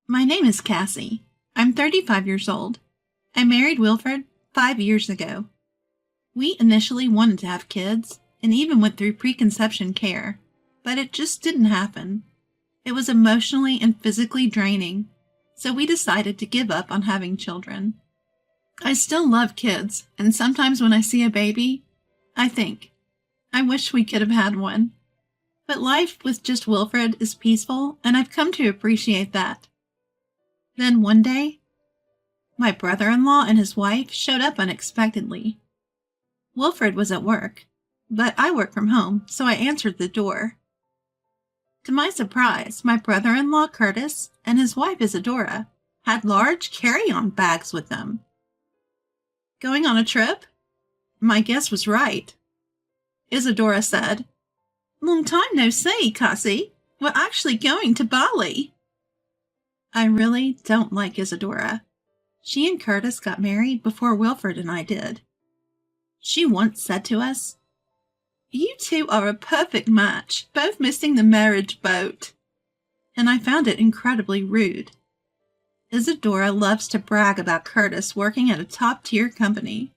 My name is Cassie. I'm 35 years old. I married Wilfred 5 years ago. We initially wanted to have kids and even went through preconception care, but it just didn't happen. It was emotionally and physically draining, so we decided to give up on having children. I still love kids, and sometimes when I see a baby, I think, I wish we could have had one. But life with just Wilfred is peaceful, and I've come to appreciate that. Then one day, my brother-in-law and his wife showed up unexpectedly. Wilfred was at work, but I work from home, so I answered the door. To my surprise, my brother-in-law Curtis and his wife Isadora had large carry-on bags with them. Going on a trip? My guess was right. Isadora said, "Long time no see, Cassie. We're actually going to Bali." I really don't like Isadora. She and Curtis got married before Wilfred and I did. She once said to us, "You two are a perfect match, both missing the marriage boat." And I found it incredibly rude. Isadora loves to brag about Curtis working at a top-tier company.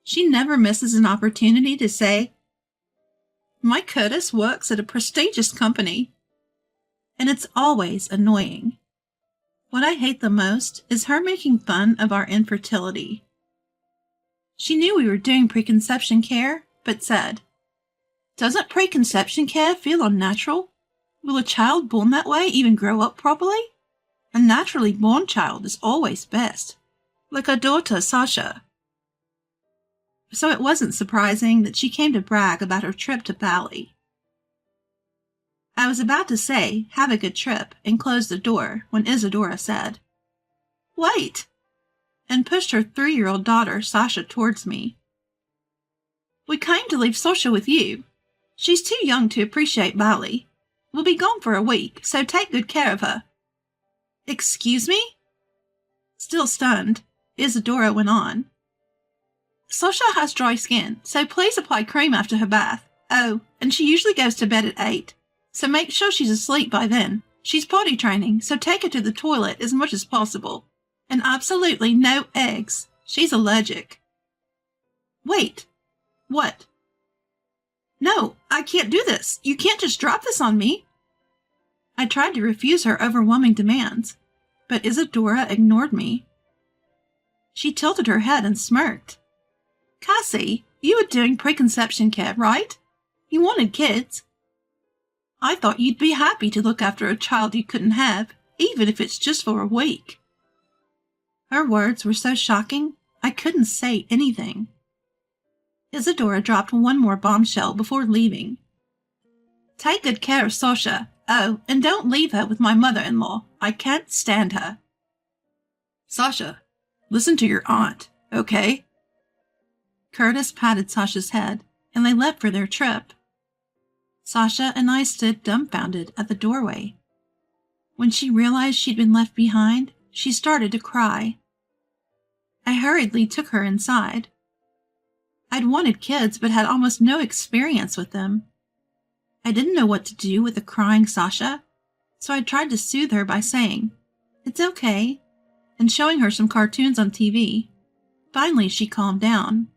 She never misses an opportunity to say, "My Curtis works at a prestigious company." And it's always annoying. What I hate the most is her making fun of our infertility. She knew we were doing preconception care, but said, "Doesn't preconception care feel unnatural? Will a child born that way even grow up properly? A naturally born child is always best, like our daughter Sasha." So it wasn't surprising that she came to brag about her trip to Bali. I was about to say, "Have a good trip," and close the door when Isadora said, "Wait," and pushed her 3-year-old daughter Sasha towards me. "We came to leave Sasha with you. She's too young to appreciate Bali. We'll be gone for a week, so take good care of her." "Excuse me?" Still stunned, Isadora went on. "Sasha has dry skin, so please apply cream after her bath. Oh, and she usually goes to bed at 8. So make sure she's asleep by then. She's potty training, so take her to the toilet as much as possible. And absolutely no eggs. She's allergic." "Wait. What?" "No, I can't do this. You can't just drop this on me." I tried to refuse her overwhelming demands, but Isadora ignored me. She tilted her head and smirked. "Cassie, you were doing preconception care, right? You wanted kids. I thought you'd be happy to look after a child you couldn't have, even if it's just for a week." Her words were so shocking, I couldn't say anything. Isadora dropped one more bombshell before leaving. "Take good care of Sasha. Oh, and don't leave her with my mother-in-law. I can't stand her." "Sasha, listen to your aunt, okay?" Curtis patted Sasha's head, and they left for their trip. Sasha and I stood dumbfounded at the doorway. When she realized she'd been left behind, she started to cry. I hurriedly took her inside. I'd wanted kids but had almost no experience with them. I didn't know what to do with a crying Sasha, so I tried to soothe her by saying, "It's okay," and showing her some cartoons on TV. Finally, she calmed down.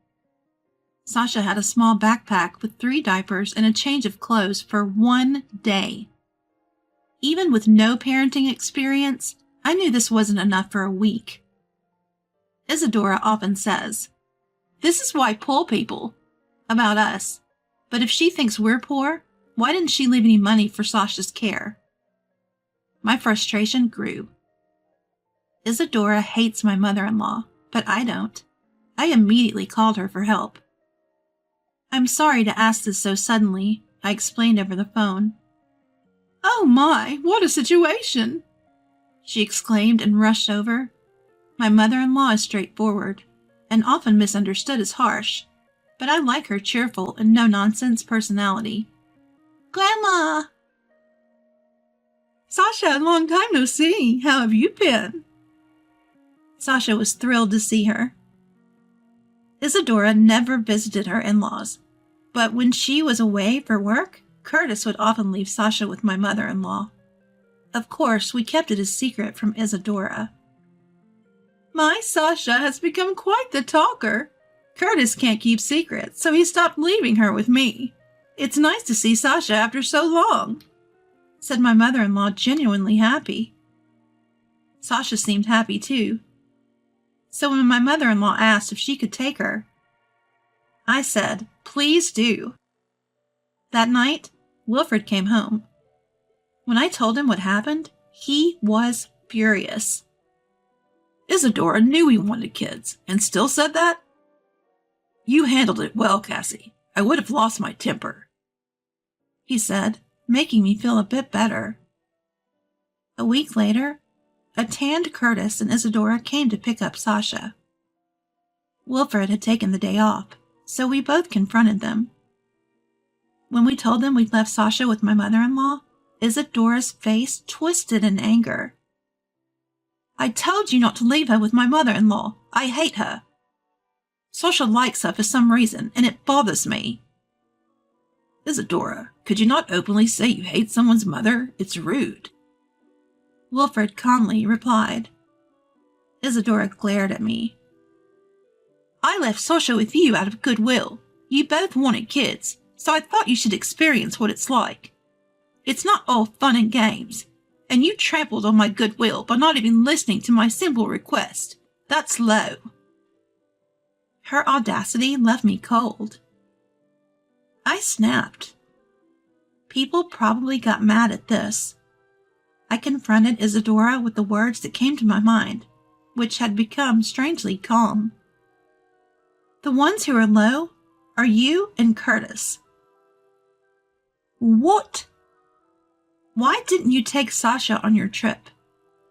Sasha had a small backpack with 3 diapers and a change of clothes for 1 day. Even with no parenting experience, I knew this wasn't enough for a week. Isadora often says, "This is why poor people," about us. But if she thinks we're poor, why didn't she leave any money for Sasha's care? My frustration grew. Isadora hates my mother-in-law, but I don't. I immediately called her for help. "I'm sorry to ask this so suddenly," I explained over the phone. "Oh my, what a situation!" she exclaimed and rushed over. My mother-in-law is straightforward, and often misunderstood as harsh, but I like her cheerful and no-nonsense personality. "Grandma!" "Sasha, long time no see. How have you been?" Sasha was thrilled to see her. Isadora never visited her in-laws, but when she was away for work, Curtis would often leave Sasha with my mother-in-law. Of course, we kept it a secret from Isadora. My Sasha has become quite the talker. Curtis can't keep secrets, so he stopped leaving her with me. It's nice to see Sasha after so long, said my mother-in-law, genuinely happy. Sasha seemed happy too. So when my mother-in-law asked if she could take her, I said, please do. That night, Wilfred came home. When I told him what happened, he was furious. Isadora knew we wanted kids, and still said that? You handled it well, Cassie. I would have lost my temper, he said, making me feel a bit better. A week later, a tanned Curtis and Isadora came to pick up Sasha. Wilfred had taken the day off, so we both confronted them. When we told them we'd left Sasha with my mother-in-law, Isadora's face twisted in anger. I told you not to leave her with my mother-in-law. I hate her. Sasha likes her for some reason, and it bothers me. Isadora, could you not openly say you hate someone's mother? It's rude. Wilfred calmly replied. Isadora glared at me. I left Sasha with you out of goodwill. You both wanted kids, so I thought you should experience what it's like. It's not all fun and games, and you trampled on my goodwill by not even listening to my simple request. That's low. Her audacity left me cold. I snapped. People probably got mad at this. I confronted Isadora with the words that came to my mind, which had become strangely calm. The ones who are low are you and Curtis. What? Why didn't you take Sasha on your trip?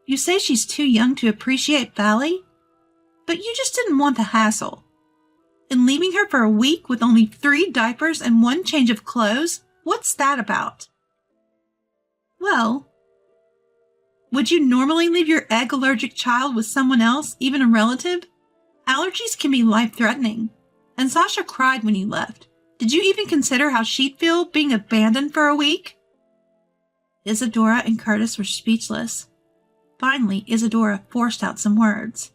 You say she's too young to appreciate Valley, but you just didn't want the hassle. And leaving her for a week with only 3 diapers and 1 change of clothes, what's that about? Well, would you normally leave your egg-allergic child with someone else, even a relative? Allergies can be life-threatening, and Sasha cried when you left. Did you even consider how she'd feel being abandoned for a week? Isadora and Curtis were speechless. Finally, Isadora forced out some words.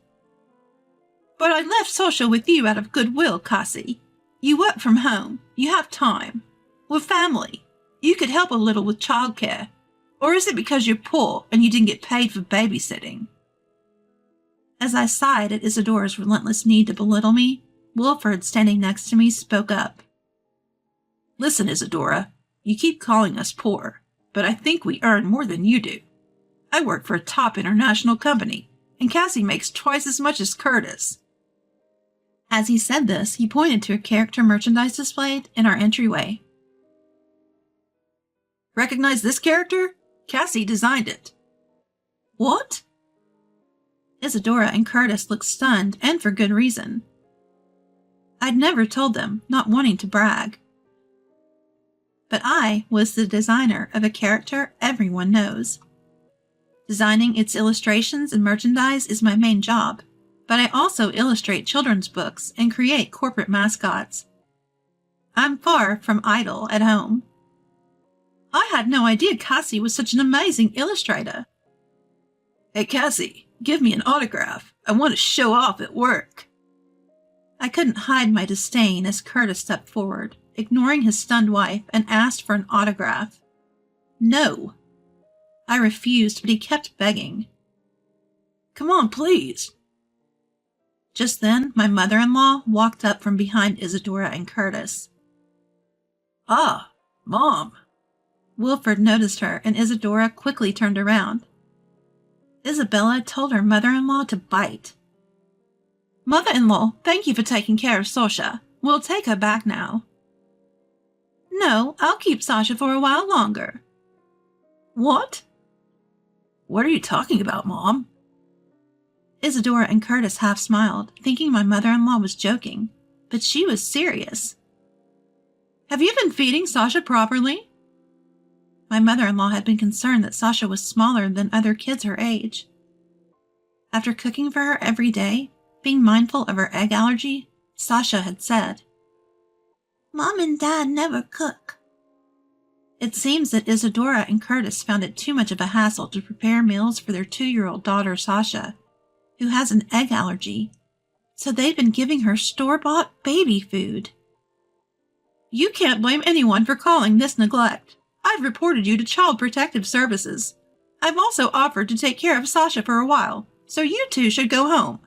But I left Sasha with you out of goodwill, Cassie. You work from home. You have time. We're family. You could help a little with childcare. Or is it because you're poor and you didn't get paid for babysitting? As I sighed at Isadora's relentless need to belittle me, Wilfred, standing next to me, spoke up. Listen, Isadora, you keep calling us poor, but I think we earn more than you do. I work for a top international company, and Cassie makes twice as much as Curtis. As he said this, he pointed to a character merchandise displayed in our entryway. Recognize this character? Cassie designed it. What? Isadora and Curtis looked stunned, and for good reason. I'd never told them, not wanting to brag. But I was the designer of a character everyone knows. Designing its illustrations and merchandise is my main job, but I also illustrate children's books and create corporate mascots. I'm far from idle at home. I had no idea Cassie was such an amazing illustrator. Hey Cassie, give me an autograph. I want to show off at work. I couldn't hide my disdain as Curtis stepped forward, ignoring his stunned wife, and asked for an autograph. No. I refused, but he kept begging. Come on, please. Just then, my mother-in-law walked up from behind Isadora and Curtis. Ah, Mom. Wilfred noticed her, and Isadora quickly turned around. Isabella told her mother-in-law to bite. Mother-in-law, thank you for taking care of Sasha. We'll take her back now. No, I'll keep Sasha for a while longer. What? What are you talking about, Mom? Isadora and Curtis half smiled, thinking my mother-in-law was joking, but she was serious. Have you been feeding Sasha properly? My mother-in-law had been concerned that Sasha was smaller than other kids her age. After cooking for her every day, being mindful of her egg allergy, Sasha had said, Mom and Dad never cook. It seems that Isadora and Curtis found it too much of a hassle to prepare meals for their 2-year-old daughter, Sasha, who has an egg allergy, so they've been giving her store-bought baby food. You can't blame anyone for calling this neglect. I've reported you to Child Protective Services. I've also offered to take care of Sasha for a while, so you two should go home,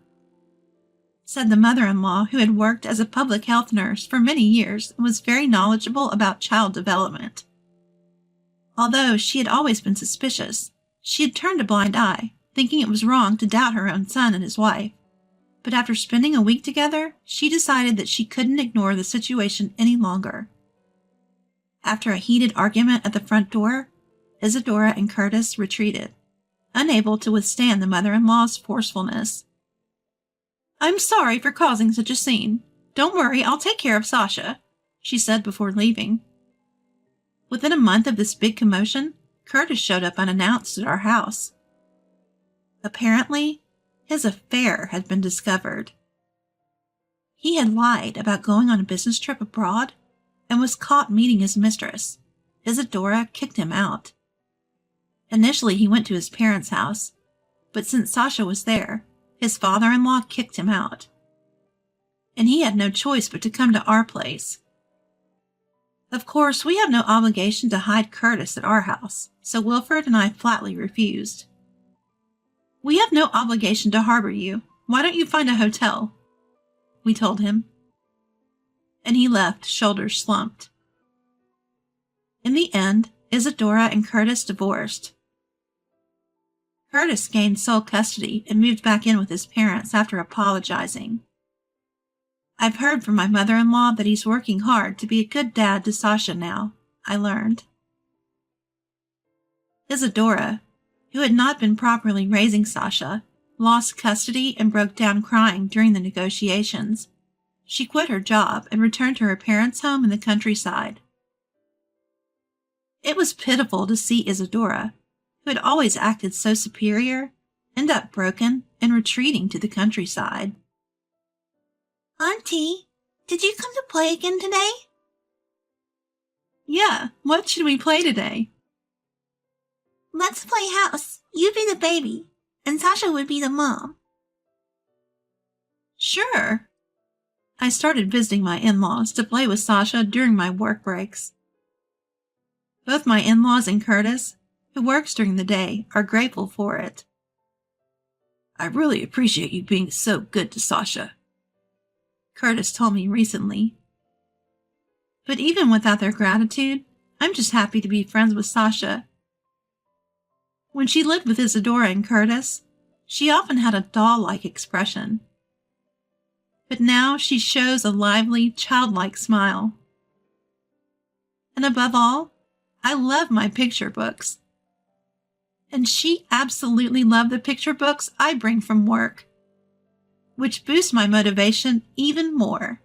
said the mother-in-law, who had worked as a public health nurse for many years and was very knowledgeable about child development. Although she had always been suspicious, she had turned a blind eye, thinking it was wrong to doubt her own son and his wife. But after spending a week together, she decided that she couldn't ignore the situation any longer. After a heated argument at the front door, Isadora and Curtis retreated, unable to withstand the mother-in-law's forcefulness. I'm sorry for causing such a scene. Don't worry, I'll take care of Sasha, she said before leaving. Within a month of this big commotion, Curtis showed up unannounced at our house. Apparently, his affair had been discovered. He had lied about going on a business trip abroad and was caught meeting his mistress. Isadora kicked him out. Initially, he went to his parents' house, but since Sasha was there, his father-in-law kicked him out. And he had no choice but to come to our place. Of course, we have no obligation to hide Curtis at our house, so Wilfred and I flatly refused. We have no obligation to harbor you. Why don't you find a hotel? We told him. And he left, shoulders slumped. In the end, Isadora and Curtis divorced. Curtis gained sole custody and moved back in with his parents after apologizing. I've heard from my mother-in-law that he's working hard to be a good dad to Sasha now, I learned. Isadora, who had not been properly raising Sasha, lost custody and broke down crying during the negotiations. She quit her job and returned to her parents' home in the countryside. It was pitiful to see Isadora, who had always acted so superior, end up broken and retreating to the countryside. Auntie, did you come to play again today? Yeah, what should we play today? Let's play house. You be the baby, and Sasha would be the mom. Sure. I started visiting my in-laws to play with Sasha during my work breaks. Both my in-laws and Curtis, who works during the day, are grateful for it. I really appreciate you being so good to Sasha, Curtis told me recently. But even without their gratitude, I'm just happy to be friends with Sasha. When she lived with Isadora and Curtis, she often had a doll-like expression. But now she shows a lively, childlike smile. And above all, I love my picture books. And she absolutely loved the picture books I bring from work, which boosts my motivation even more.